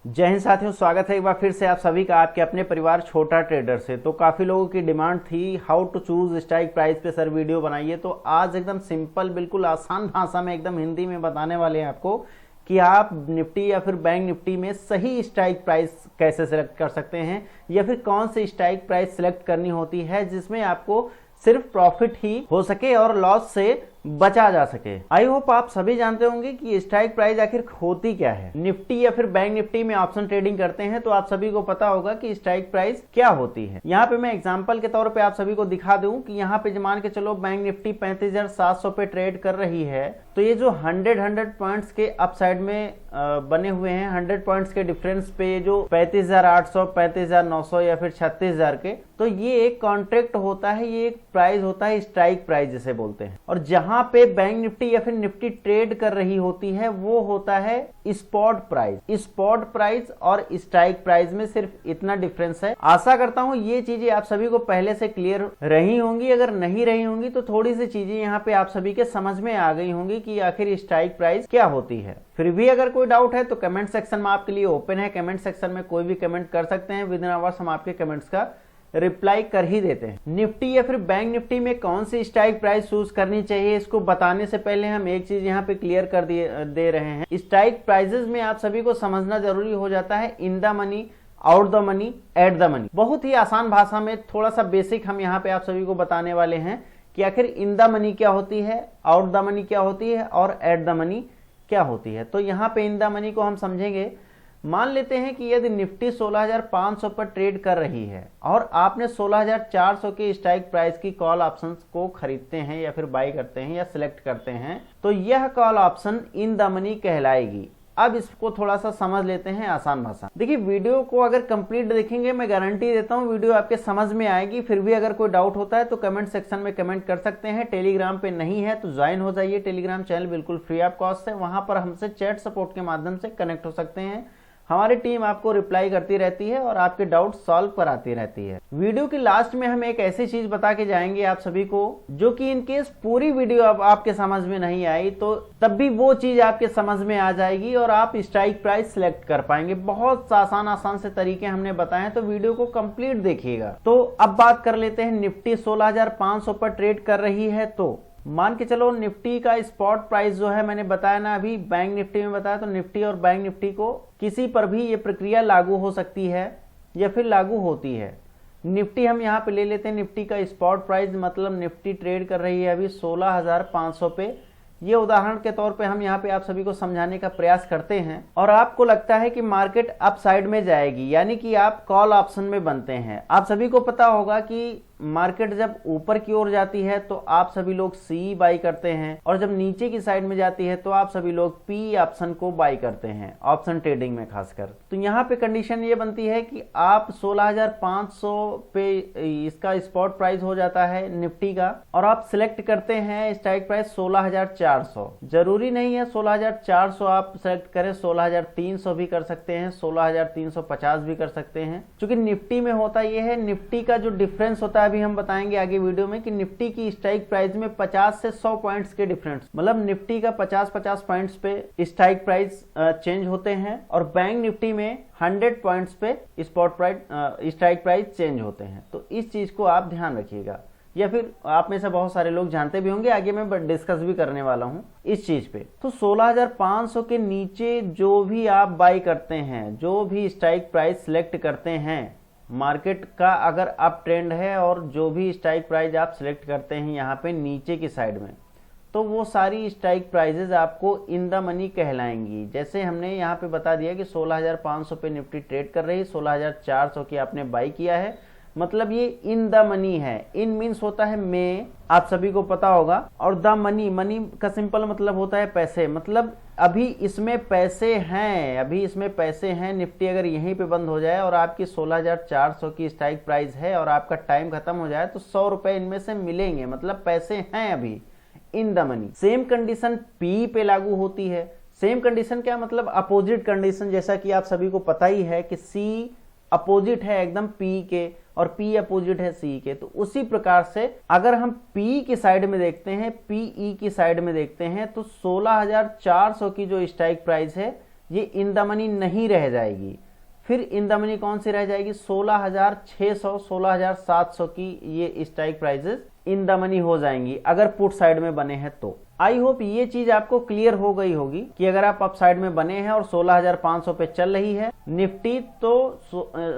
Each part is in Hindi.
जय हिंद साथियों, स्वागत है एक बार फिर से आप सभी का आपके अपने परिवार छोटा ट्रेडर से। तो काफ़ी लोगों की डिमांड थी how to choose strike price पे सर वीडियो बनाइए। तो आज एकदम सिंपल, बिल्कुल आसान भाषा में, एकदम हिंदी में बताने वाले हैं आपको कि आप निफ्टी या फिर बैंक निफ्टी में सही स्ट्राइक प्राइस कैसे सिलेक्ट कर सकते हैं, या फिर कौन सी स्ट्राइक प्राइस सिलेक्ट करनी होती है जिसमें आपको सिर्फ प्रॉफिट ही हो सके और लॉस से बचा जा सके। आई होप आप सभी जानते होंगे कि स्ट्राइक प्राइस आखिर होती क्या है। निफ्टी या फिर बैंक निफ्टी में ऑप्शन ट्रेडिंग करते हैं तो आप सभी को पता होगा कि स्ट्राइक प्राइस क्या होती है। यहाँ पे मैं एग्जांपल के तौर पे आप सभी को दिखा दूं कि यहाँ पे मान के चलो बैंक निफ्टी 35,700 पे ट्रेड कर रही है, तो ये जो 100 पॉइंट्स के अपसाइड में बने हुए हैं, 100 पॉइंट्स के डिफरेंस पे जो 35,800, 35,900 या फिर 36,000 के, तो ये एक कॉन्ट्रैक्ट होता है, ये एक प्राइस होता है, स्ट्राइक प्राइस जिसे बोलते हैं। और जहां पे बैंक निफ्टी या फिर निफ्टी ट्रेड कर रही होती है वो होता है स्पॉट प्राइस। स्पॉट प्राइस और स्ट्राइक प्राइस में सिर्फ इतना डिफरेंस है। आशा करता हूं ये चीजें आप सभी को पहले से क्लियर रही होंगी। अगर नहीं रही होंगी तो थोड़ी सी चीजें यहाँ पे आप सभी के समझ में आ गई होंगी कि आखिर स्ट्राइक प्राइस क्या होती है। फिर भी अगर कोई डाउट है तो कमेंट सेक्शन में आपके लिए ओपन है। कमेंट सेक्शन में कोई भी कमेंट कर सकते हैं, विद इन आवर्स हम आपके कमेंट्स का रिप्लाई कर ही देते हैं। निफ्टी या फिर बैंक निफ्टी में कौन सी स्ट्राइक प्राइस चूज करनी चाहिए, इसको बताने से पहले हम एक चीज यहाँ पे क्लियर कर दे रहे हैं। स्ट्राइक प्राइसेस में आप सभी को समझना जरूरी हो जाता है इन the money, out the money, at the money. बहुत ही आसान भाषा में थोड़ा सा बेसिक हम यहाँ पे आप सभी को बताने वाले हैं कि आखिर इन द मनी क्या होती है, आउट द मनी क्या होती है और एट द मनी क्या होती है। तो यहाँ पे इन द मनी को हम समझेंगे। मान लेते हैं कि यदि निफ्टी 16,500 पर ट्रेड कर रही है और आपने 16,400 के स्ट्राइक प्राइस की कॉल ऑप्शन को खरीदते हैं या फिर बाई करते हैं या सिलेक्ट करते हैं, तो यह call option in the money कहलाएगी। अब इसको थोड़ा सा समझ लेते हैं आसान भाषा। देखिए, वीडियो को अगर कंप्लीट देखेंगे, मैं गारंटी देता हूं वीडियो आपके समझ में आएगी। फिर भी अगर कोई डाउट होता है तो कमेंट सेक्शन में कमेंट कर सकते हैं। टेलीग्राम पे नहीं है तो ज्वाइन हो जाइए। टेलीग्राम चैनल बिल्कुल फ्री ऑफ कॉस्ट है, वहां पर हमसे चैट सपोर्ट के माध्यम से कनेक्ट हो सकते हैं। हमारी टीम आपको रिप्लाई करती रहती है और आपके डाउट सॉल्व कराती रहती है। वीडियो की लास्ट में हम एक ऐसी चीज बता के जाएंगे आप सभी को, जो कि इनकेस पूरी वीडियो अब आपके समझ में नहीं आई तो तब भी वो चीज आपके समझ में आ जाएगी और आप स्ट्राइक प्राइस सिलेक्ट कर पाएंगे। बहुत आसान से तरीके हमने बताए हैं, तो वीडियो को कंप्लीट देखिएगा। तो अब बात कर लेते हैं, निफ्टी 16,500 पर ट्रेड कर रही है, तो मान के चलो निफ्टी का स्पॉट प्राइस जो है, मैंने बताया ना अभी बैंक निफ्टी में बताया, तो निफ्टी और बैंक निफ्टी को किसी पर भी ये प्रक्रिया लागू हो सकती है या फिर लागू होती है। निफ्टी हम यहाँ पे ले लेते हैं, निफ्टी का स्पॉट प्राइस, मतलब निफ्टी ट्रेड कर रही है अभी 16,500 पे। ये उदाहरण के तौर पे हम यहाँ पे आप सभी को समझाने का प्रयास करते हैं और आपको लगता है कि मार्केट अप साइड में जाएगी, यानी कि आप कॉल ऑप्शन में बनते हैं। आप सभी को पता होगा कि मार्केट जब ऊपर की ओर जाती है तो आप सभी लोग सी बाई करते हैं, और जब नीचे की साइड में जाती है तो आप सभी लोग पी ऑप्शन को बाई करते हैं, ऑप्शन ट्रेडिंग में खासकर। तो यहाँ पे कंडीशन ये बनती है कि आप 16,500 पे इसका स्पॉट प्राइस हो जाता है निफ्टी का, और आप सिलेक्ट करते हैं स्ट्राइक प्राइस 16,400। जरूरी नहीं है 16,400 आप सेलेक्ट करें, 16,300 भी कर सकते हैं, 16,350 भी कर सकते हैं। क्योंकि निफ्टी में होता यह है, निफ्टी का जो डिफरेंस होता है अभी हम बताएंगे आगे वीडियो में, कि निफ्टी की स्ट्राइक प्राइस में 50 से 100 पॉइंट्स के डिफरेंस, मतलब निफ्टी का 50-50 पॉइंट्स पे स्ट्राइक प्राइस चेंज होते हैं, और बैंक निफ्टी में 100 पॉइंट्स पे spot price strike price change होते हैं। तो इस चीज को आप ध्यान रखिएगा, या फिर आप में से बहुत सारे लोग जानते भी होंगे, आगे मैं डिस्कस भी करने वाला हूं इस चीज पे। तो 16,500 के नीचे जो भी आप बाई करते हैं, जो भी स्ट्राइक प्राइस सिलेक्ट करते हैं, मार्केट का अगर अप ट्रेंड है और जो भी स्ट्राइक प्राइस आप सिलेक्ट करते हैं यहाँ पे नीचे की साइड में, तो वो सारी स्ट्राइक प्राइजेज आपको इन द मनी कहलाएंगी। जैसे हमने यहाँ पे बता दिया कि 16,500 पे निफ्टी ट्रेड कर रही, 16,400 की आपने बाई किया है, मतलब ये इन द मनी है। इन मीन्स होता है में, आप सभी को पता होगा, और द मनी, मनी का सिंपल मतलब होता है पैसे, मतलब अभी इसमें पैसे हैं, अभी इसमें पैसे हैं। निफ्टी अगर यहीं पे बंद हो जाए और आपकी 16,400 की स्ट्राइक प्राइस है और आपका टाइम खत्म हो जाए तो 100 रुपए इनमें से मिलेंगे, मतलब पैसे हैं अभी इन the money. Same condition P पे लागू होती है। सेम कंडीशन क्या मतलब, अपोजिट कंडीशन, जैसा कि आप सभी को पता ही है कि सी अपोजिट है एकदम पी के, और P अपोजिट है C के। तो उसी प्रकार से अगर हम P की साइड में देखते हैं, PE की साइड में देखते हैं, तो 16,400 की जो स्ट्राइक प्राइस है ये इन द मनी नहीं रह जाएगी। फिर इन द मनी कौन सी रह जाएगी, 16,600 16,700 की ये strike prices in the money हो जाएंगी अगर पुट साइड में बने हैं तो। आई होप ये चीज आपको क्लियर हो गई होगी कि अगर आप अप साइड में बने हैं और 16,500 पे चल रही है निफ्टी, तो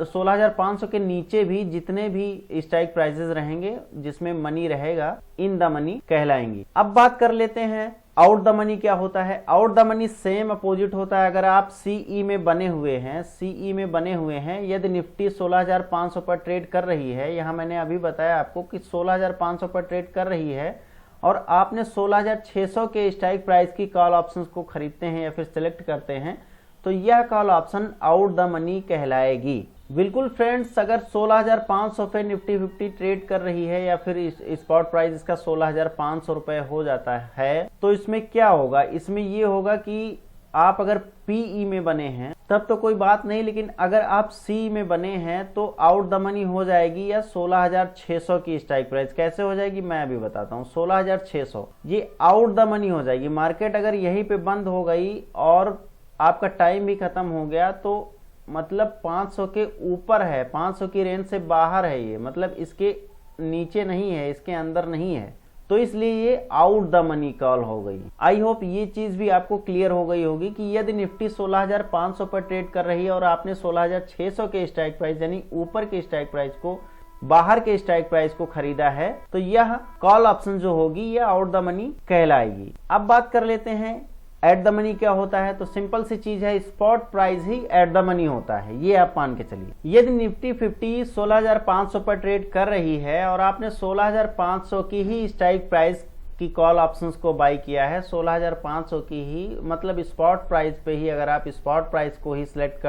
16,500 के नीचे भी जितने भी स्ट्राइक प्राइसेस रहेंगे जिसमें मनी रहेगा इन द मनी कहलाएंगी। अब बात कर लेते हैं आउट द मनी क्या होता है। Out the money same opposite होता है। अगर आप सीई में बने हुए हैं, सीई में बने हुए हैं, यदि निफ्टी 16,500 पर ट्रेड कर रही है, यहाँ मैंने अभी बताया आपको कि 16,500 पर ट्रेड कर रही है और आपने 16,600 के स्ट्राइक प्राइस की कॉल ऑप्शंस को खरीदते हैं या फिर सिलेक्ट करते हैं, तो यह call option out the money कहलाएगी। बिल्कुल फ्रेंड्स, अगर 16,500 पे निफ्टी 50 ट्रेड कर रही है या फिर स्पॉट प्राइस इसका 16,500 रुपए हो जाता है, तो इसमें क्या होगा, इसमें ये होगा कि आप अगर पीई में बने हैं तब तो कोई बात नहीं, लेकिन अगर आप सी में बने हैं तो आउट द मनी हो जाएगी या 16,600 की स्ट्राइक प्राइस। कैसे हो जाएगी मैं अभी बताता हूँ। 16,600 ये आउट द मनी हो जाएगी। मार्केट अगर यहीं पे बंद हो गई और आपका टाइम भी खत्म हो गया तो मतलब 500 के ऊपर है, 500 की रेंज से बाहर है, ये मतलब इसके नीचे नहीं है, इसके अंदर नहीं है, तो इसलिए ये आउट द मनी कॉल हो गई। आई होप ये चीज भी आपको क्लियर हो गई होगी कि यदि निफ्टी 16,500 पर ट्रेड कर रही है और आपने 16,600 के स्ट्राइक प्राइस यानी ऊपर के स्ट्राइक प्राइस को बाहर के स्ट्राइक प्राइस को खरीदा है, तो यह कॉल ऑप्शन जो होगी यह आउट द मनी कहलाएगी। अब बात कर लेते हैं एट द मनी क्या होता है। तो सिंपल सी चीज है, spot price he at the money होता है, ये आप मान के चलिए। यदि निफ्टी 50 16,500 पर ट्रेड कर रही है और आपने 16,500 की ही स्ट्राइक प्राइस की कॉल ऑप्शंस को बाई किया है, 16,500 की ही मतलब स्पॉट प्राइस पे ही अगर आप स्पॉट प्राइस को ही सिलेक्ट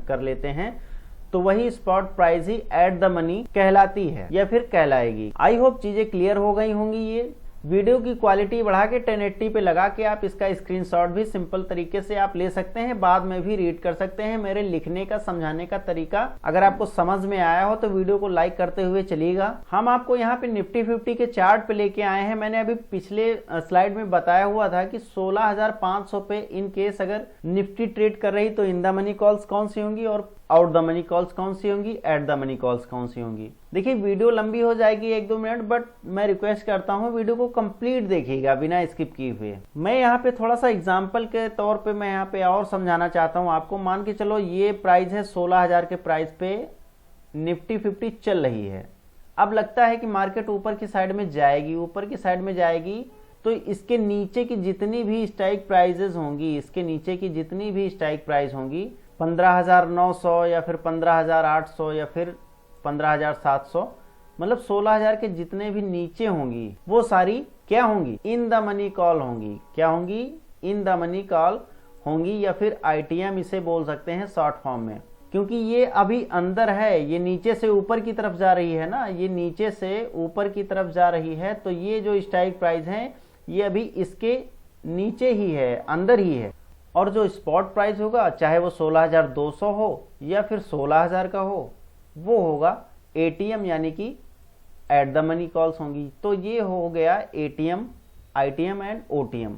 कर लेते हैं तो वही spot price he at the money कहलाती है या फिर कहलाएगी। आई होप चीजें क्लियर हो गई होंगी। ये वीडियो की क्वालिटी बढ़ा के 1080 पे लगा के आप इसका स्क्रीनशॉट भी सिंपल तरीके से आप ले सकते हैं, बाद में भी रीड कर सकते हैं। मेरे लिखने का समझाने का तरीका अगर आपको समझ में आया हो तो वीडियो को लाइक करते हुए चलिएगा। हम आपको यहाँ पे निफ्टी 50 के चार्ट पे लेके आए हैं। मैंने अभी पिछले स्लाइड में बताया हुआ था कि 16,500 पे इन केस अगर निफ्टी ट्रेड कर रही तो इन द मनी कॉल्स कौन सी होंगी और आउट द मनी कॉल्स कौन सी होंगी, एट द मनी कॉल्स कौन सी होंगी। देखिए वीडियो लंबी हो जाएगी 1-2 मिनट, बट मैं रिक्वेस्ट करता हूँ वीडियो को कंप्लीट देखिएगा बिना स्किप किए हुए। मैं यहाँ पे थोड़ा सा एग्जांपल के तौर पे मैं यहाँ पे और समझाना चाहता हूँ आपको। मान के चलो ये प्राइस है 16,000 के प्राइस पे निफ्टी 50 चल रही है। अब लगता है कि मार्केट ऊपर की साइड में जाएगी, ऊपर की साइड में जाएगी तो इसके नीचे की जितनी भी स्ट्राइक प्राइजेस होंगी, इसके नीचे की जितनी भी स्ट्राइक प्राइस होंगी 15,900 या फिर 15,800 या फिर 15,700, मतलब 16,000 के जितने भी नीचे होंगी वो सारी क्या होंगी, इन द मनी कॉल होंगी। क्या होंगी, इन द मनी कॉल होंगी या फिर आईटीएम इसे बोल सकते हैं शॉर्ट फॉर्म में, क्योंकि ये अभी अंदर है, ये नीचे से ऊपर की तरफ जा रही है ना, ये नीचे से ऊपर की तरफ जा रही है, तो ये जो स्ट्राइक प्राइस है ये अभी इसके नीचे ही है, अंदर ही है। और जो स्पॉट प्राइस होगा चाहे वो 16,200 हो या फिर 16,000 का हो, वो होगा एटीएम यानी कि एट द मनी कॉल्स होंगी। तो ये हो गया एटीएम, आईटीएम एंड ओटीएम।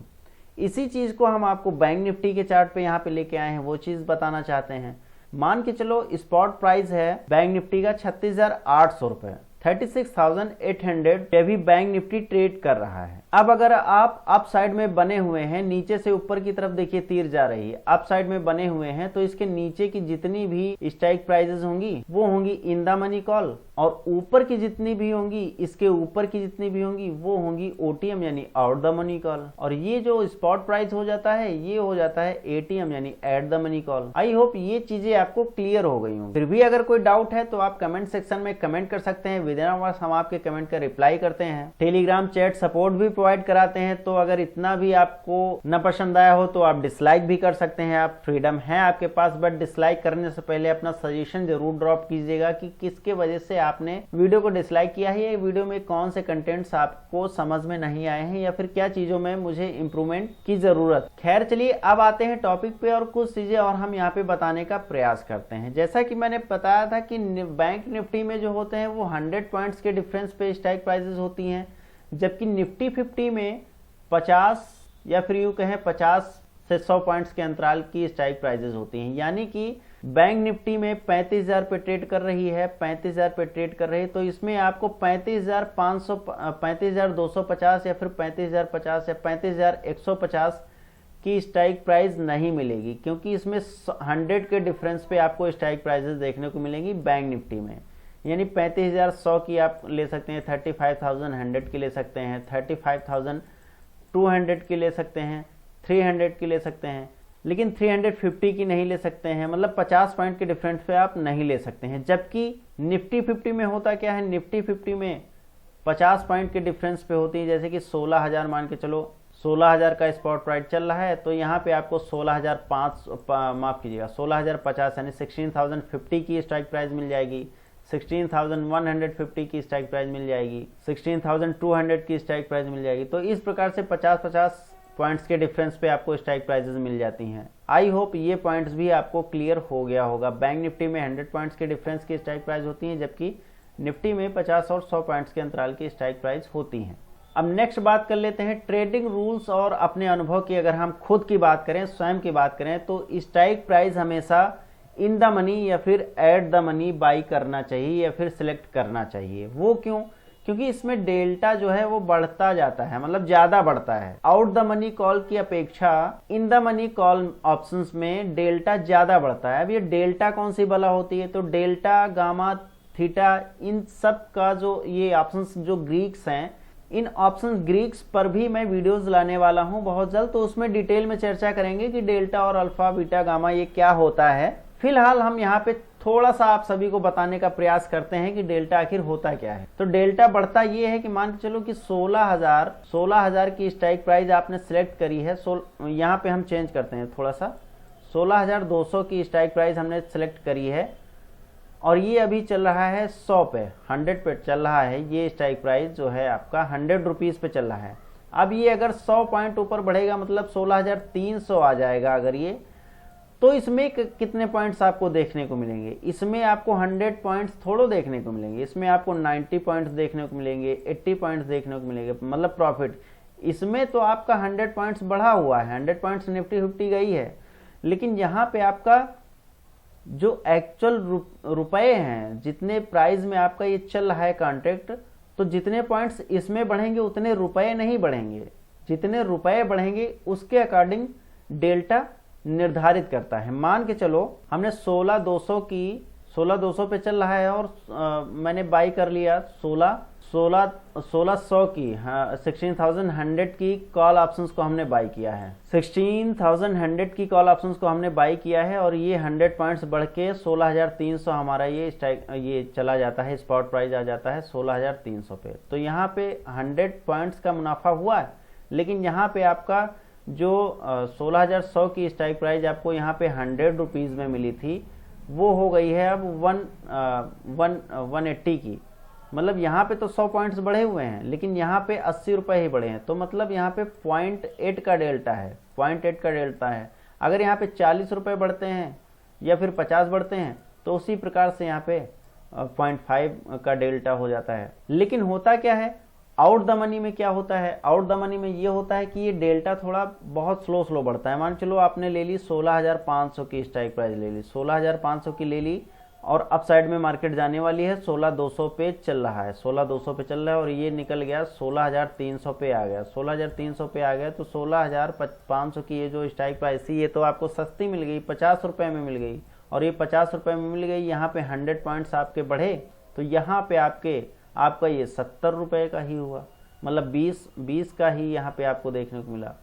इसी चीज को हम आपको बैंक निफ्टी के चार्ट पे यहाँ पे लेके आए हैं, वो चीज बताना चाहते हैं। मान के चलो स्पॉट प्राइस है बैंक निफ्टी का 36,800 रुपए, 36,800 पे भी बैंक निफ्टी ट्रेड कर रहा है। अब अगर आप अप साइड में बने हुए हैं, नीचे से ऊपर की तरफ देखिए तीर जा रही है, अप साइड में बने हुए हैं, तो इसके नीचे की जितनी भी स्ट्राइक प्राइजेस होंगी वो होंगी इन द मनी कॉल, और ऊपर की जितनी भी होंगी, इसके ऊपर की जितनी भी होंगी वो होंगी ओटीएम यानी आउट द मनी कॉल। और ये जो स्पॉट प्राइस हो जाता है ये हो जाता है एटीएम यानी at the money call. I hope ये चीजें आपको क्लियर हो गई होंगी। फिर भी अगर कोई डाउट है तो आप कमेंट सेक्शन में कमेंट कर सकते हैं, विद इन आवर्स हम आपके कमेंट का रिप्लाई करते हैं। टेलीग्राम चैट सपोर्ट भी प्रोवाइड कराते हैं, तो अगर इतना भी आपको न पसंद आया हो तो आप डिसलाइक भी कर सकते हैं, आप फ्रीडम है आपके पास। बट डिसलाइक करने से पहले अपना सजेशन जरूर ड्रॉप कीजिएगा कि किसके वजह से आपने वीडियो को डिसलाइक किया है, या वीडियो में कौन से कंटेंट्स आपको समझ में नहीं आए हैं, या फिर क्या चीजों में मुझे इंप्रूवमेंट की जरूरत। खैर चलिए अब आते हैं टॉपिक पे और कुछ चीजें और हम यहाँ पे बताने का प्रयास करते हैं। जैसा कि मैंने बताया था कि बैंक निफ्टी में जो होते हैं वो 100 पॉइंट्स के डिफरेंस पे स्ट्राइक प्राइसेस होती हैं, जबकि निफ्टी 50 में 50 या फिर यूं कहें 50 से 100 पॉइंट्स के अंतराल की स्ट्राइक प्राइजेस होती हैं। यानी कि बैंक निफ्टी में 35,000 पे ट्रेड कर रही है, 35,000 पे ट्रेड कर रही है, तो इसमें आपको 35,500, 35,250 या फिर 35,050 या 35,150 की स्ट्राइक प्राइस नहीं मिलेगी, क्योंकि इसमें 100 के डिफरेंस पे आपको स्ट्राइक प्राइजेस देखने को मिलेंगी बैंक निफ्टी में। यानी 35,100 की आप ले सकते हैं, 35,100 की ले सकते हैं, 35,200 की ले सकते हैं, 300 की ले सकते हैं, लेकिन 350 की नहीं ले सकते हैं। मतलब 50 पॉइंट के डिफरेंस पे आप नहीं ले सकते हैं। जबकि निफ्टी 50 में होता क्या है, निफ्टी 50 में 50 पॉइंट के डिफरेंस पे होती है। जैसे कि 16,000 मान के चलो, 16,000 का स्पॉट प्राइस चल रहा है, तो यहाँ पे आपको 16,050 यानी 16,050 की स्ट्राइक प्राइस मिल जाएगी, 16,150 की स्ट्राइक प्राइस मिल जाएगी, 16,200 की स्ट्राइक प्राइस मिल जाएगी। तो इस प्रकार से 50-50 पॉइंट्स के डिफरेंस पे आपको स्ट्राइक प्राइसेस मिल जाती हैं। आई होप ये पॉइंट्स भी आपको क्लियर हो गया होगा। बैंक निफ्टी में 100 पॉइंट्स के डिफरेंस की स्ट्राइक प्राइस होती है, जबकि निफ्टी में 50 और 100 पॉइंट्स के अंतराल की स्ट्राइक प्राइस होती हैं। अब नेक्स्ट बात कर लेते हैं ट्रेडिंग रूल्स और अपने अनुभव की। अगर हम खुद की बात करें, स्वयं की बात करें, तो स्ट्राइक प्राइस हमेशा इन द मनी या फिर एट द मनी बाई करना चाहिए या फिर सिलेक्ट करना चाहिए। वो क्यों? क्योंकि इसमें डेल्टा जो है वो बढ़ता जाता है, मतलब ज्यादा बढ़ता है। आउट द मनी कॉल की अपेक्षा इन द मनी कॉल ऑप्शंस में डेल्टा ज्यादा बढ़ता है। अब ये डेल्टा कौन सी बला होती है? तो डेल्टा, गामा, थीटा, इन सब का जो ये ऑप्शंस जो ग्रीक्स हैं, इन ऑप्शंस ग्रीक्स पर भी मैं वीडियोस लाने वाला हूं बहुत जल्द, तो उसमें डिटेल में चर्चा करेंगे कि डेल्टा और अल्फा, बीटा, गामा ये क्या होता है। फिलहाल हम यहाँ पे थोड़ा सा आप सभी को बताने का प्रयास करते हैं कि डेल्टा आखिर होता क्या है। तो डेल्टा बढ़ता ये है कि मान के चलो कि 16,000 की स्ट्राइक प्राइस आपने सिलेक्ट करी है। यहाँ पे हम चेंज करते हैं थोड़ा सा, 16,200 की स्ट्राइक प्राइस हमने सिलेक्ट करी है और ये अभी चल रहा है 100 पे, 100 पे चल रहा है। ये स्ट्राइक प्राइस जो है आपका 100 रुपीज पे चल रहा है। अब ये अगर 100 पॉइंट ऊपर बढ़ेगा, मतलब 16,300 आ जाएगा अगर ये, तो इसमें कितने पॉइंट्स आपको देखने को मिलेंगे? इसमें आपको 100 पॉइंट्स थोड़ो देखने को मिलेंगे, इसमें आपको 90 पॉइंट्स देखने को मिलेंगे, 80 पॉइंट्स देखने को मिलेंगे, मतलब प्रॉफिट। इसमें तो आपका 100 पॉइंट्स बढ़ा हुआ है, 100 पॉइंट्स निफ्टी 50 गई है, लेकिन यहाँ पे आपका जो एक्चुअल रुपए हैं, जितने प्राइस में आपका ये चल रहा है कॉन्ट्रैक्ट, तो जितने पॉइंट्स इसमें बढ़ेंगे उतने रुपए नहीं बढ़ेंगे। जितने रुपए बढ़ेंगे उसके अकॉर्डिंग डेल्टा निर्धारित करता है। मान के चलो हमने 16,200 पे चल रहा है और मैंने बाई कर लिया 16,100 की, हाँ 16,100 की कॉल ऑप्शंस को हमने बाई किया है, 16,100 की कॉल ऑप्शंस को हमने बाई किया है और ये 100 पॉइंट्स बढ़ के 16,300 हमारा ये चला जाता है, स्पॉट प्राइस आ जाता है 16,300 पे। तो यहाँ पे 100 पॉइंट्स का मुनाफा हुआ है, लेकिन यहाँ पे आपका जो 16,100 की स्ट्राइक प्राइस आपको यहाँ पे 100 रुपीज में मिली थी, वो हो गई है अब 180 की। मतलब यहाँ पे तो 100 पॉइंट्स बढ़े हुए हैं, लेकिन यहाँ पे 80 रुपए ही बढ़े हैं। तो मतलब यहाँ पे 0.8 का डेल्टा है, 0.8 का डेल्टा है। अगर यहाँ पे 40 रुपए बढ़ते हैं या फिर 50 बढ़ते हैं, तो उसी प्रकार से यहाँ पे 0.5 का डेल्टा हो जाता है। लेकिन होता क्या है आउट द मनी में? क्या होता है आउट द मनी में? ये होता है कि ये डेल्टा थोड़ा बहुत स्लो बढ़ता है। मान चलो आपने ले ली 16,500 की स्ट्राइक प्राइस, ले ली 16,500 की ले ली, और अप साइड में मार्केट जाने वाली है, 16,200 पे चल रहा है, 16,200 पे चल रहा है और ये निकल गया 16,300 पे आ गया, 16,300 पे आ गया। तो 16,500 की ये जो स्ट्राइक प्राइस थी, ये तो आपको सस्ती मिल गई, 50 रुपए में मिल गई, और ये 50 रुपए में मिल गई। यहाँ पे 100 पॉइंट्स आपके बढ़े, तो यहाँ पे आपका ये 70 रुपए का ही हुआ, मतलब 20 का ही यहाँ पे आपको देखने को मिला।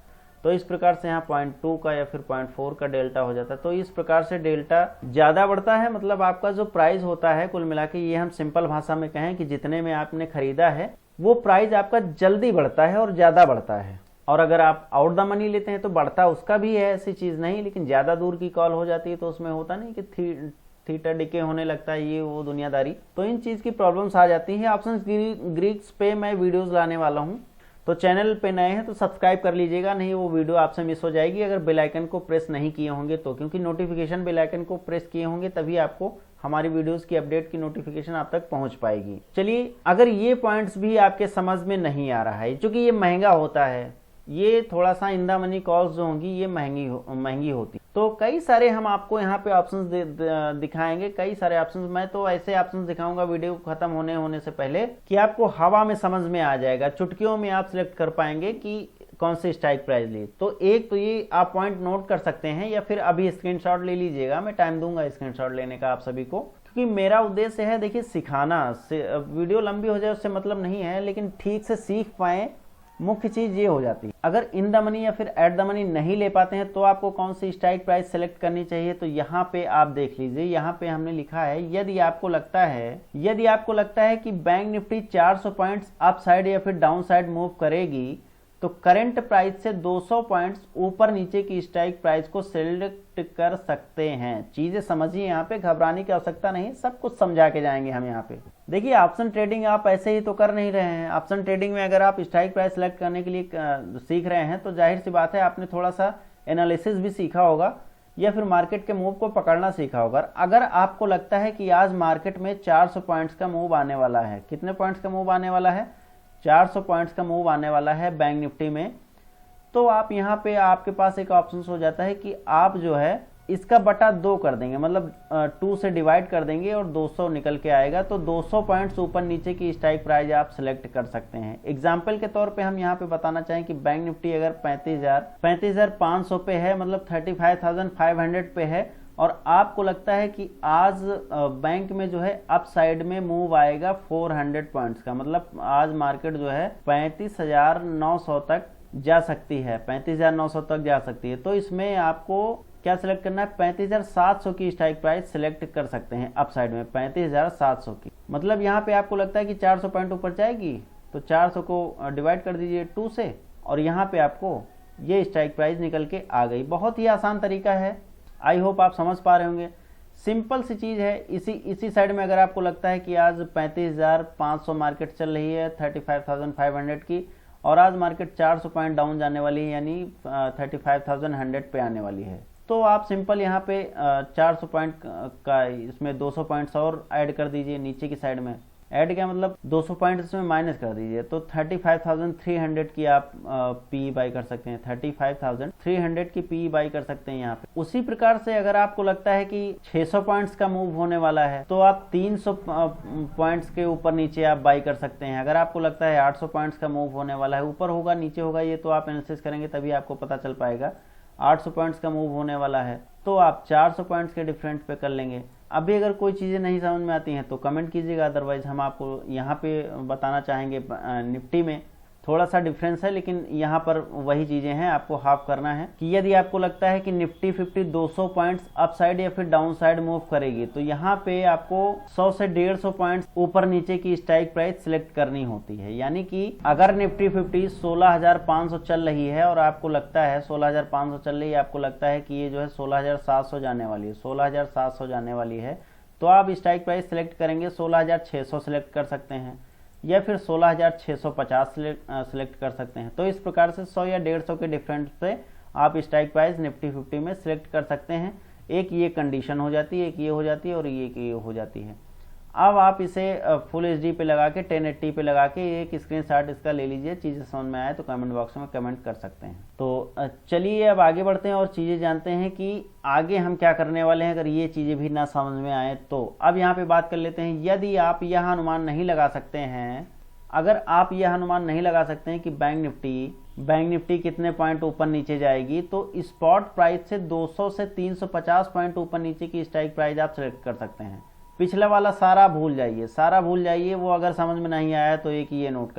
तो इस प्रकार से यहाँ 0.2 का या फिर 0.4 का डेल्टा हो जाता है। तो इस प्रकार से डेल्टा ज्यादा बढ़ता है, मतलब आपका जो प्राइस होता है कुल मिला के, ये हम सिंपल भाषा में कहें कि जितने में आपने खरीदा है वो प्राइस आपका जल्दी बढ़ता है और ज्यादा बढ़ता है। और अगर आप आउट द मनी लेते हैं तो बढ़ता उसका भी है, ऐसी चीज नहीं, लेकिन ज्यादा दूर की कॉल हो जाती है तो उसमें होता नहीं कि थीटा डिके होने लगता है, ये वो दुनियादारी। तो इन चीज की प्रॉब्लम्स आ जाती हैं। ऑप्शंस ग्रीक्स पे मैं वीडियोस लाने वाला हूं, तो चैनल पे नए हैं तो सब्सक्राइब कर लीजिएगा, नहीं वो वीडियो आपसे मिस हो जाएगी अगर बेल आइकन को प्रेस नहीं किए होंगे तो, क्योंकि नोटिफिकेशन बेल आइकन को प्रेस किए होंगे तभी आपको हमारी वीडियोस की अपडेट की नोटिफिकेशन आप तक पहुंच पाएगी। चलिए, अगर ये पॉइंट्स भी आपके समझ में नहीं आ रहा है, क्योंकि ये महंगा होता है, ये थोड़ा सा इन द मनी कॉल्स जो होंगी ये महंगी होती। तो कई सारे हम आपको यहाँ पे ऑप्शंस दिखाएंगे, कई सारे ऑप्शंस। मैं तो ऐसे ऑप्शंस दिखाऊंगा वीडियो खत्म होने से पहले कि आपको हवा में समझ में आ जाएगा, चुटकियों में आप सिलेक्ट कर पाएंगे कि कौन सी स्ट्राइक प्राइस ली। तो एक तो ये आप पॉइंट नोट कर सकते हैं या फिर अभी स्क्रीनशॉट ले लीजिएगा, मैं टाइम दूंगा स्क्रीनशॉट लेने का आप सभी को, क्योंकि मेरा उद्देश्य है देखिए सिखाना। वीडियो लंबी हो जाए उससे मतलब नहीं है, लेकिन ठीक से सीख पाए, मुख्य चीज ये हो जाती है। अगर इन द मनी या फिर एट द मनी नहीं ले पाते हैं तो आपको कौन सी स्ट्राइक प्राइस सेलेक्ट करनी चाहिए। तो यहाँ पे आप देख लीजिए, यहाँ पे हमने लिखा है यदि आपको लगता है कि bank Nifty 400 points up side या फिर डाउन साइड मूव करेगी तो करंट प्राइस से 200 पॉइंट्स ऊपर नीचे की स्ट्राइक प्राइस को सिलेक्ट कर सकते हैं। चीजें समझिए, यहाँ पे घबराने की आवश्यकता नहीं, सब कुछ समझा के जाएंगे हम यहाँ पे। देखिए ऑप्शन ट्रेडिंग आप ऐसे ही तो कर नहीं रहे हैं। ऑप्शन ट्रेडिंग में अगर आप स्ट्राइक प्राइस सेलेक्ट करने के लिए सीख रहे हैं तो जाहिर सी बात है आपने थोड़ा सा एनालिसिस भी सीखा होगा या फिर मार्केट के मूव को पकड़ना सीखा होगा। अगर आपको लगता है कि आज मार्केट में 400 पॉइंट्स का मूव आने वाला है, कितने पॉइंट्स का मूव आने वाला है, 400 पॉइंट्स का मूव आने वाला है बैंक निफ्टी में, तो आप यहाँ पे आपके पास एक ऑप्शन हो जाता है कि आप जो है इसका बटा 2 कर देंगे, मतलब 2 से डिवाइड कर देंगे और 200 निकल के आएगा। तो 200 पॉइंट्स ऊपर नीचे की स्ट्राइक प्राइस आप सिलेक्ट कर सकते हैं। एग्जाम्पल के तौर पे हम यहाँ पे बताना चाहें कि बैंक निफ्टी अगर 35,500 पे है, मतलब 35,500 पे है, और आपको लगता है कि आज बैंक में जो है अप साइड में मूव आएगा 400 पॉइंट्स का, मतलब आज मार्केट जो है 35,900 तक जा सकती है, 35,900 तक जा सकती है। तो इसमें आपको क्या सिलेक्ट करना है, 35,700 की स्ट्राइक प्राइस सिलेक्ट कर सकते हैं अप साइड में, 35,700 की। मतलब यहाँ पे आपको लगता है कि 400 पॉइंट ऊपर जाएगी तो 400 को डिवाइड कर दीजिए 2 से, और यहाँ पे आपको ये स्ट्राइक प्राइस निकल के आ गई। बहुत ही आसान तरीका है, आई होप आप समझ पा रहे होंगे। सिंपल सी चीज है। इसी साइड में अगर आपको लगता है कि आज 35,500 मार्केट चल रही है 35,500 की, और आज मार्केट 400 पॉइंट डाउन जाने वाली है, यानी 35,100 पे आने वाली है, तो आप सिंपल यहाँ पे 400 पॉइंट का इसमें 200 पॉइंट्स और ऐड कर दीजिए नीचे की साइड में। ऐड क्या मतलब 200 पॉइंट इसमें माइनस कर दीजिए, तो 35,300 की आप पी बाई कर सकते हैं, 35,300 की पी बाई कर सकते हैं यहाँ पे। उसी प्रकार से अगर आपको लगता है कि 600 पॉइंट्स का मूव होने वाला है तो आप 300 पॉइंट्स के ऊपर नीचे आप बाई कर सकते हैं। अगर आपको लगता है 800 पॉइंट्स का मूव होने वाला है, ऊपर होगा नीचे होगा, ये तो आप एनालिसिस करेंगे तभी आपको पता चल पाएगा। 800 पॉइंट्स का मूव होने वाला है तो आप 400 पॉइंट्स के डिफरेंस पे कर लेंगे। अभी अगर कोई चीज़ें नहीं समझ में आती हैं तो कमेंट कीजिएगा, अदरवाइज हम आपको यहाँ पे बताना चाहेंगे। निफ्टी में थोड़ा सा डिफरेंस है, लेकिन यहाँ पर वही चीज़ें हैं, आपको हाफ करना है कि यदि आपको लगता है कि निफ्टी 50 200 पॉइंट्स अप साइड या फिर डाउन साइड मूव करेगी तो यहाँ पे आपको 100 से 150 पॉइंट्स ऊपर नीचे की स्ट्राइक प्राइस सिलेक्ट करनी होती है। यानी कि अगर निफ्टी 50 16,500 चल रही है और आपको लगता है 16,500 चल रही है, आपको लगता है कि ये जो है 16,700 जाने वाली है, 16,700 जाने वाली है, तो आप स्ट्राइक प्राइस सिलेक्ट करेंगे 16,600 सिलेक्ट कर सकते हैं या फिर 16,650 सिलेक्ट कर सकते हैं। तो इस प्रकार से 100 या 150 के डिफरेंस पे आप स्ट्राइक प्राइस निफ्टी 50 में सिलेक्ट कर सकते हैं। एक ये कंडीशन हो जाती है, एक ये हो जाती है और ये हो जाती है। अब आप इसे फुल एचडी पे लगा के 1080 पे लगा के एक स्क्रीनशॉट इसका ले लीजिए। चीज़ें समझ में आए तो कमेंट बॉक्स में कमेंट कर सकते हैं। तो चलिए अब आगे बढ़ते हैं और चीज़ें जानते हैं कि आगे हम क्या करने वाले हैं अगर ये चीज़ें भी ना समझ में आए तो। अब यहाँ पे बात कर लेते हैं, यदि आप यह अनुमान नहीं लगा सकते हैं, अगर आप यह अनुमान नहीं लगा सकते हैं कि बैंक निफ्टी कितने पॉइंट ऊपर नीचे जाएगी, तो स्पॉट प्राइस से 200 से 350 पॉइंट ऊपर नीचे की स्ट्राइक प्राइस आप सेलेक्ट कर सकते हैं। पिछला वाला सारा भूल जाइए, वो अगर समझ में नहीं आया तो एक ये नोट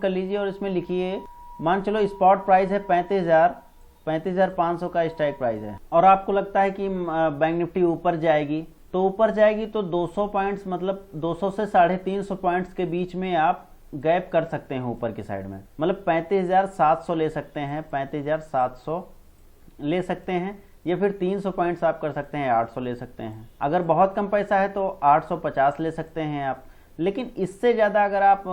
कर लीजिए और इसमें लिखिए, मान चलो स्पॉट प्राइस है 35,500 का स्ट्राइक प्राइस है और आपको लगता है कि बैंक निफ्टी ऊपर जाएगी, तो 200 पॉइंट्स मतलब 200 से 350 पॉइंट्स के बीच में आप गैप कर सकते हैं ऊपर की साइड में, मतलब 35,700 ले सकते हैं, 35,700 ले सकते हैं, या फिर 300 पॉइंट्स आप कर सकते हैं 800 ले सकते हैं। अगर बहुत कम पैसा है तो 850 ले सकते हैं आप, लेकिन इससे ज़्यादा अगर आप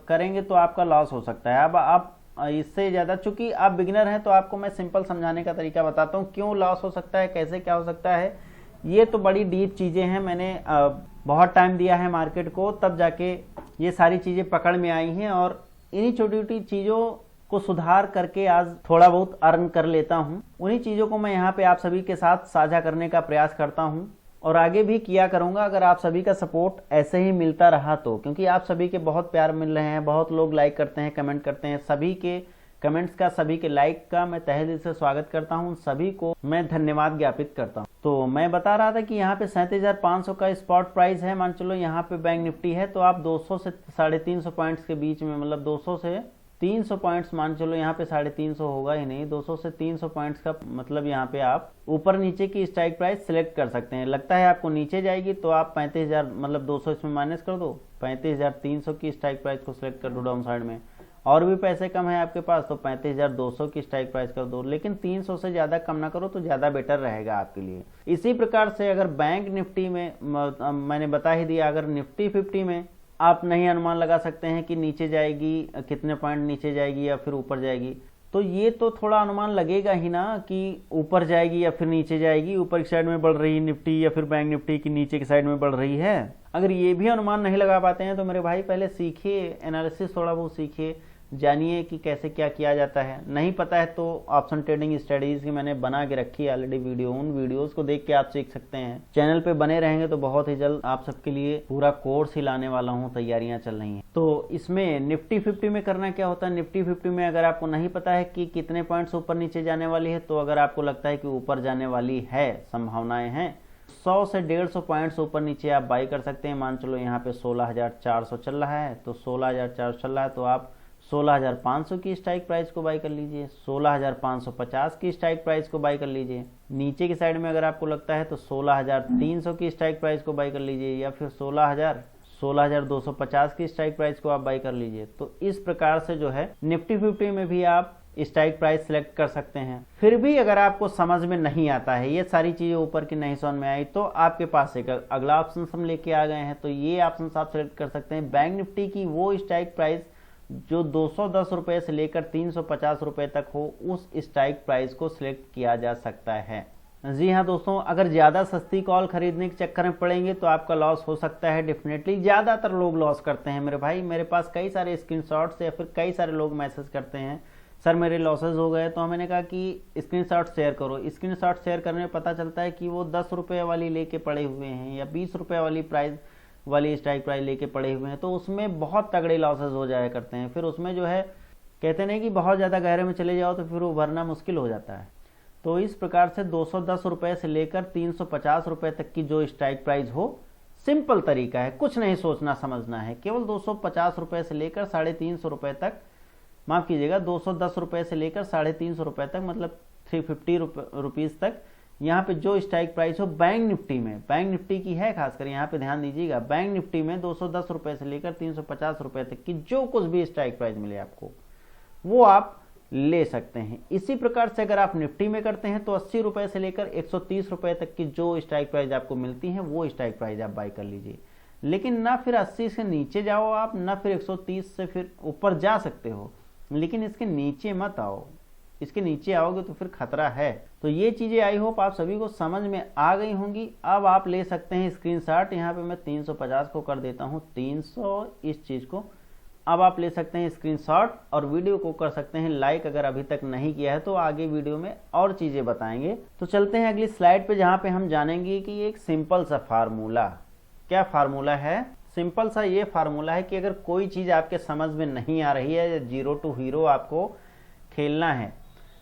करेंगे तो आपका लॉस हो सकता है। अब आप इससे ज़्यादा, चूंकि आप बिगिनर हैं तो आपको मैं सिंपल समझाने का तरीका बताता हूँ, क्यों लॉस हो सकता है, कैसे क्या हो सकता है। ये तो बड़ी डीप चीज़ें हैं, मैंने बहुत टाइम दिया है मार्केट को, तब जाके ये सारी चीज़ें पकड़ में आई हैं और इन्हीं छोटी छोटी चीज़ों को सुधार करके आज थोड़ा बहुत अर्न कर लेता हूं। उन्हीं चीज़ों को मैं यहाँ पे आप सभी के साथ साझा करने का प्रयास करता हूं और आगे भी किया करूंगा अगर आप सभी का सपोर्ट ऐसे ही मिलता रहा तो, क्योंकि आप सभी के बहुत प्यार मिल रहे हैं, बहुत लोग लाइक करते हैं, कमेंट करते हैं। सभी के कमेंट्स का, सभी के लाइक का मैं तहे दिल से स्वागत करता हूं, सभी को मैं धन्यवाद ज्ञापित करता हूं। तो मैं बता रहा था कि यहाँ पे 37,500 का स्पॉट प्राइस है। मान चलो यहाँ पे बैंक निफ्टी है तो आप 200 से 350 पॉइंट्स के बीच में, मतलब 200 से 300 पॉइंट्स, मान चलो यहाँ पे 350 होगा ही नहीं, 200 से 300 पॉइंट्स का मतलब यहाँ पे आप ऊपर नीचे की स्ट्राइक प्राइस सिलेक्ट कर सकते हैं। लगता है आपको नीचे जाएगी तो आप 35,000, मतलब 200 इसमें माइनस कर दो, 35,300 की स्ट्राइक प्राइस को सिलेक्ट कर दो डाउन साइड में। और भी पैसे कम है आपके पास तो 35,200 की स्ट्राइक प्राइस कर दो, लेकिन 300 से ज़्यादा कम ना करो तो ज़्यादा बेटर रहेगा आपके लिए। इसी प्रकार से अगर बैंक निफ्टी में मैंने बता ही दिया, अगर निफ्टी 50 में आप नहीं अनुमान लगा सकते हैं कि नीचे जाएगी, कितने पॉइंट नीचे जाएगी या फिर ऊपर जाएगी, तो ये तो थोड़ा अनुमान लगेगा ही ना कि ऊपर जाएगी या फिर नीचे जाएगी, ऊपर की साइड में बढ़ रही है निफ्टी या फिर बैंक निफ्टी की नीचे की साइड में बढ़ रही है। अगर ये भी अनुमान नहीं लगा पाते हैं तो मेरे भाई पहले सीखिए, एनालिसिस थोड़ा बहुत सीखिए, जानिए कि कैसे क्या किया जाता है। नहीं पता है तो ऑप्शन ट्रेडिंग स्टडीज की मैंने बना के रखी है ऑलरेडी वीडियो, उन वीडियोस को देख के आप सीख सकते हैं। चैनल पे बने रहेंगे तो बहुत ही जल्द आप सबके लिए पूरा कोर्स ही लाने वाला हूँ, तैयारियां चल रही हैं। तो इसमें निफ्टी 50 में करना क्या होता है, निफ्टी 50 में अगर आपको नहीं पता है कि कितने पॉइंट्स ऊपर नीचे जाने वाली है, तो अगर आपको लगता है कि ऊपर जाने वाली है, संभावनाएं हैं, 100 से 150 पॉइंट्स ऊपर नीचे आप बाई कर सकते हैं। मान चलो यहाँ पे 16,400 चल रहा है, तो 16,400 चल रहा है तो आप 16,500 की स्ट्राइक प्राइस को बाई कर लीजिए, 16,550 की स्ट्राइक प्राइस को बाई कर लीजिए। नीचे की साइड में अगर आपको लगता है तो 16,300 की स्ट्राइक प्राइस को बाई कर लीजिए, या फिर 16,250 की स्ट्राइक प्राइस को आप बाई कर लीजिए। तो इस प्रकार से जो है निफ्टी 50 में भी आप स्ट्राइक प्राइस सिलेक्ट कर सकते हैं। फिर भी अगर आपको समझ में नहीं आता है, ये सारी चीजें ऊपर की नहीं समझ में आई, तो आपके पास एक अगला ऑप्शन हम लेके आ गए हैं। तो ये ऑप्शन आप सिलेक्ट कर सकते हैं, बैंक निफ्टी की वो स्ट्राइक प्राइस जो 210 रुपए से लेकर 350 रुपए तक हो, उस स्ट्राइक प्राइस को सिलेक्ट किया जा सकता है। जी हाँ दोस्तों, अगर ज्यादा सस्ती कॉल खरीदने के चक्कर में पड़ेंगे तो आपका लॉस हो सकता है। डेफिनेटली ज्यादातर लोग लॉस करते हैं मेरे भाई। मेरे पास कई सारे स्क्रीनशॉट्स या फिर कई सारे लोग मैसेज करते हैं, सर मेरे लॉसेज हो गए। तो मैंने कहा कि स्क्रीनशॉट शेयर करो। स्क्रीनशॉट शेयर करने में पता चलता है कि वो 10 रुपये वाली लेके पड़े हुए हैं या 20 रुपये वाली प्राइस वाली स्ट्राइक प्राइस लेके पड़े हुए हैं, तो उसमें बहुत तगड़े लॉसेस हो जाया करते हैं। फिर उसमें जो है कहते नहीं कि बहुत ज़्यादा गहरे में चले जाओ तो फिर उभरना मुश्किल हो जाता है। तो इस प्रकार से 210 रुपये से लेकर 350 रुपये तक की जो स्ट्राइक प्राइस हो, सिंपल तरीका है, कुछ नहीं सोचना समझना है। केवल 250 रुपये से लेकर 350 रुपये तक, माफ़ कीजिएगा 210 रुपये से लेकर 350 रुपये तक, मतलब 350 रुपीज़ तक यहाँ पे जो स्ट्राइक प्राइस हो बैंक निफ्टी में, बैंक निफ्टी की है खासकर, यहाँ पे ध्यान दीजिएगा, बैंक निफ्टी में 210 रुपये से लेकर 350 रुपये तक की जो कुछ भी स्ट्राइक प्राइस मिले आपको, वो आप ले सकते हैं। इसी प्रकार से अगर आप निफ्टी में करते हैं तो 80 रुपये से लेकर 130 रुपये तक की जो स्ट्राइक प्राइस आपको मिलती है, वो स्ट्राइक प्राइस आप बाई कर लीजिए। लेकिन ना फिर 80 से नीचे जाओ आप, ना फिर 130 से फिर ऊपर जा सकते हो, लेकिन इसके नीचे मत आओ। इसके नीचे आओगे तो फिर खतरा है। तो ये चीजें आई होप आप सभी को समझ में आ गई होंगी। अब आप ले सकते हैं स्क्रीनशॉट। यहाँ पे मैं 350 को कर देता हूँ 300 इस चीज को। अब आप ले सकते हैं स्क्रीनशॉट और वीडियो को कर सकते हैं लाइक, अगर अभी तक नहीं किया है तो आगे वीडियो में और चीजें बताएंगे। तो चलते हैं अगली स्लाइड पे, जहाँ पे हम जानेंगे कि एक सिंपल सा फार्मूला, क्या फार्मूला है। सिंपल सा ये फार्मूला है कि अगर कोई चीज आपके समझ में नहीं आ रही है, 0 to हीरो आपको खेलना है,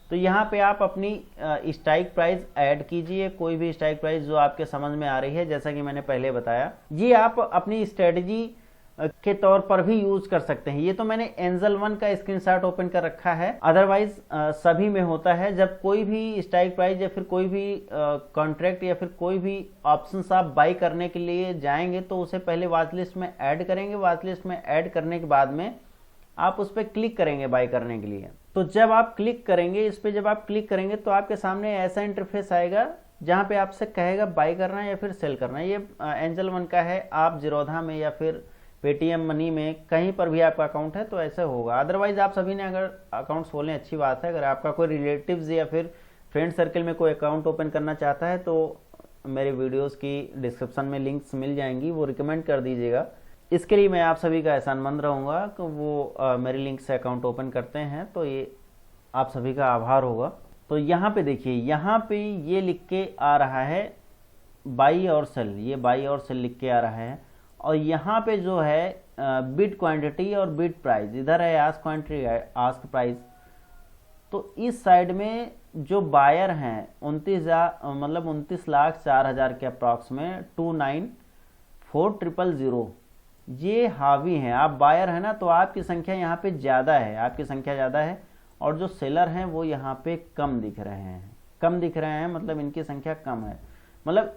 तो यहाँ पे आप अपनी स्ट्राइक प्राइस ऐड कीजिए, कोई भी स्ट्राइक प्राइस जो आपके समझ में आ रही है। जैसा कि मैंने पहले बताया, ये आप अपनी स्ट्रेटजी के तौर पर भी यूज कर सकते हैं। ये तो मैंने एंजल 1 का स्क्रीनशॉट ओपन कर रखा है, अदरवाइज सभी में होता है। जब कोई भी स्ट्राइक प्राइस या फिर कोई भी कॉन्ट्रैक्ट या फिर कोई भी ऑप्शन आप बाई करने के लिए जाएंगे तो उसे पहले वॉच लिस्ट में ऐड करेंगे। वॉच लिस्ट में ऐड करने के बाद में आप उस पर क्लिक करेंगे बाई करने के लिए। तो जब आप क्लिक करेंगे इस पे, जब आप क्लिक करेंगे तो आपके सामने ऐसा इंटरफेस आएगा जहां पे आपसे कहेगा बाई करना है या फिर सेल करना है। ये एंजल 1 का है। आप जीरोधा में या फिर पेटीएम मनी में कहीं पर भी आपका अकाउंट है तो ऐसे होगा। अदरवाइज आप सभी ने अगर अकाउंट खोलें, अच्छी बात है। अगर आपका कोई रिलेटिव्स या फिर फ्रेंड सर्कल में कोई अकाउंट ओपन करना चाहता है तो मेरे वीडियोस की डिस्क्रिप्शन में लिंक्स मिल जाएंगी, वो रिकमेंड कर दीजिएगा। इसके लिए मैं आप सभी का एहसानमंद रहूँगा कि वो मेरे लिंक से अकाउंट ओपन करते हैं, तो ये आप सभी का आभार होगा। तो यहाँ पे देखिए, यहाँ पे ये लिख के आ रहा है बाई और सेल, ये बाई और सेल लिख के आ रहा है। और यहाँ पे जो है बिड क्वांटिटी और बिड प्राइस, इधर है आस्क क्वांटिटी आस्क प्राइस। तो इस साइड में जो बायर हैं 29,04,000 के अप्रॉक्स में 294,000 ये हावी हैं। आप बायर है ना, तो आपकी संख्या यहाँ पे ज़्यादा है, आपकी संख्या ज़्यादा है। और जो सेलर हैं वो यहाँ पे कम दिख रहे हैं, कम दिख रहे हैं, मतलब इनकी संख्या कम है। मतलब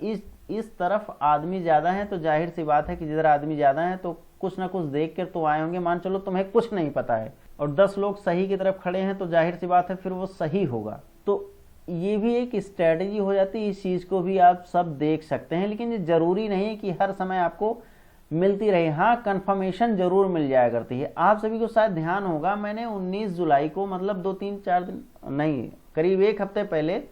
इस तरफ आदमी ज़्यादा है, तो जाहिर सी बात है कि जिधर आदमी ज़्यादा है तो कुछ ना कुछ देख कर तो आए होंगे। मान चलो तुम्हें कुछ नहीं पता है और 10 लोग सही की तरफ खड़े हैं, तो जाहिर सी बात है फिर वो सही होगा। तो ये भी एक स्ट्रेटजी हो जाती है, इस चीज़ को भी आप सब देख सकते हैं। लेकिन ये ज़रूरी नहीं है कि हर समय आपको मिलती रहे। हाँ, कंफर्मेशन जरूर मिल जाया करती है। आप सभी को शायद ध्यान होगा, मैंने 19 जुलाई को, मतलब 2-3-4 दिन नहीं, करीब 1 हफ्ते पहले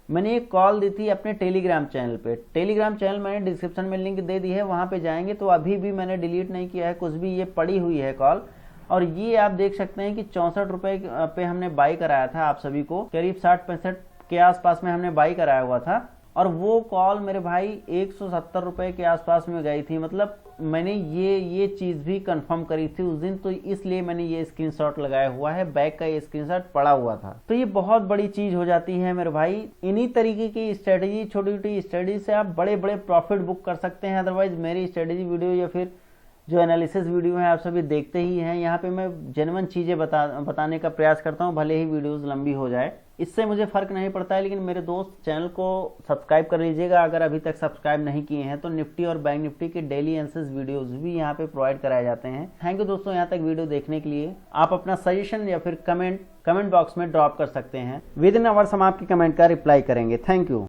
मैंने एक कॉल दी थी अपने टेलीग्राम चैनल पे। टेलीग्राम चैनल मैंने डिस्क्रिप्शन में लिंक दे दी है, वहाँ पे जाएंगे तो अभी भी मैंने डिलीट नहीं किया है कुछ भी, ये पड़ी हुई है कॉल। और ये आप देख सकते हैं कि 64 रुपये पे हमने बाई कराया था, आप सभी को करीब 60-65 के आसपास में हमने बाई कराया हुआ था। और वो कॉल मेरे भाई 170 रुपये के आसपास में गई थी। मतलब मैंने ये चीज़ भी कंफर्म करी थी उस दिन, तो इसलिए मैंने ये स्क्रीनशॉट लगाया हुआ है, बैक का ये स्क्रीनशॉट पड़ा हुआ था। तो ये बहुत बड़ी चीज़ हो जाती है मेरे भाई। इन्हीं तरीके की स्ट्रेटजी, छोटी छोटी स्ट्रेटजी से आप बड़े बड़े प्रॉफिट बुक कर सकते हैं। अदरवाइज मेरी स्ट्रेटजी वीडियो या फिर जो एनालिसिस वीडियो है आप सभी देखते ही हैं, यहाँ पे मैं जेन्युइन चीज़ें बताने का प्रयास करता हूँ, भले ही वीडियोस लंबी हो जाए, इससे मुझे फ़र्क नहीं पड़ता है। लेकिन मेरे दोस्त चैनल को सब्सक्राइब कर लीजिएगा अगर अभी तक सब्सक्राइब नहीं किए हैं। तो निफ्टी और बैंक निफ्टी के डेली एनालिसिस वीडियोस भी यहाँ पे प्रोवाइड कराए जाते हैं। थैंक यू दोस्तों यहाँ तक वीडियो देखने के लिए। आप अपना सजेशन या फिर कमेंट बॉक्स में ड्रॉप कर सकते हैं। विद इन आवर्स हम आपके कमेंट का रिप्लाई करेंगे। Thank you.